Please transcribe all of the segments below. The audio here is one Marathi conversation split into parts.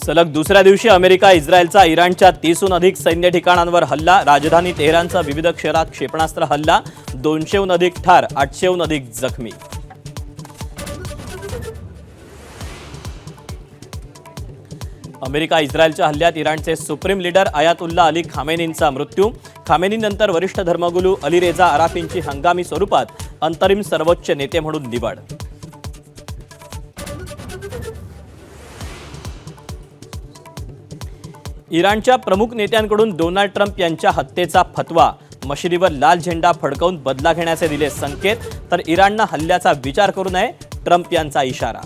सलग दुसऱ्या दिवशी अमेरिका इस्रायलचा इराणच्या 30हून अधिक सैन्य ठिकाणांवर हल्ला. राजधानी तेहरानचा विविध शहरात क्षेपणास्त्र हल्ला. 200हून अधिक ठार, 800हून अधिक जखमी. अमेरिका इस्रायलच्या हल्ल्यात इराणचे सुप्रीम लीडर आयातुल्ला अली खामेनींचा मृत्यू. खामेनीनंतर वरिष्ठ धर्मगुरू अली रेझा अराफींची हंगामी स्वरूपात अंतरिम सर्वोच्च नेते म्हणून निवड. इराणच्या प्रमुख नेत्यांकडून डोनाल्ड ट्रम्प यांच्या हत्येचा फतवा. मशिदीवर लाल झेंडा फडकवून बदला घेण्याचे दिले संकेत. तर इराणनं हल्ल्याचा विचार करू नये, ट्रम्प यांचा इशारा.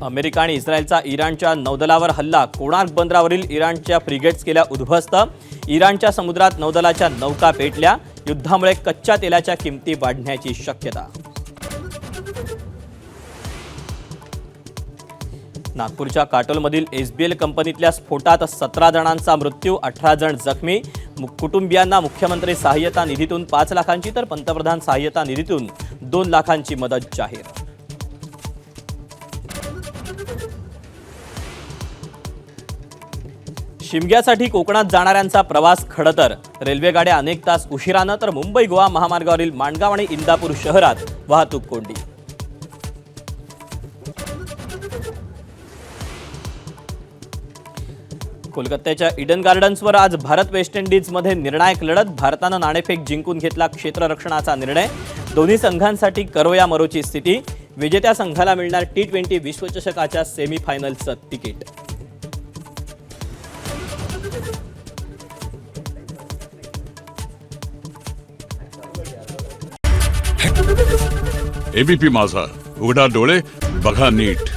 अमेरिका आणि इस्रायलचा इराणच्या नौदलावर हल्ला. कोणार्क बंदरावरील इराणच्या फ्रिगेट्स केल्या उद्ध्वस्त. इराणच्या समुद्रात नौदलाच्या नौका पेटल्या. युद्धामुळे कच्च्या तेलाच्या किमती वाढण्याची शक्यता. नागपूरच्या काटोलमधील एसबीएल कंपनीतल्या स्फोटात 17 जणांचा मृत्यू, 18 जण जखमी. कुटुंबियांना मुख्यमंत्री सहाय्यता निधीतून 5 लाखांची तर पंतप्रधान सहाय्यता निधीतून 2 लाखांची मदत जाहीर. शिमग्यासाठी कोकणात जाणाऱ्यांचा प्रवास खडतर. रेल्वे गाड्या अनेक तास उशिरानं तर मुंबई गोवा महामार्गावरील माणगाव आणि इंदापूर शहरात वाहतूक कोंडी. कोलकात्याच्या ईडन गार्डन्सवर आज भारत वेस्ट इंडिजमध्ये निर्णायक लढत. भारतानं नाणेफेक जिंकून घेतला क्षेत्ररक्षणाचा निर्णय. दोन्ही संघांसाठी करो या मरोची स्थिती. विजेत्या संघाला मिळणार T20 विश्वचषकाच्या सेमीफायनलचं तिकीट. एबीपी माझा, उघडा डोळे बघा नीट.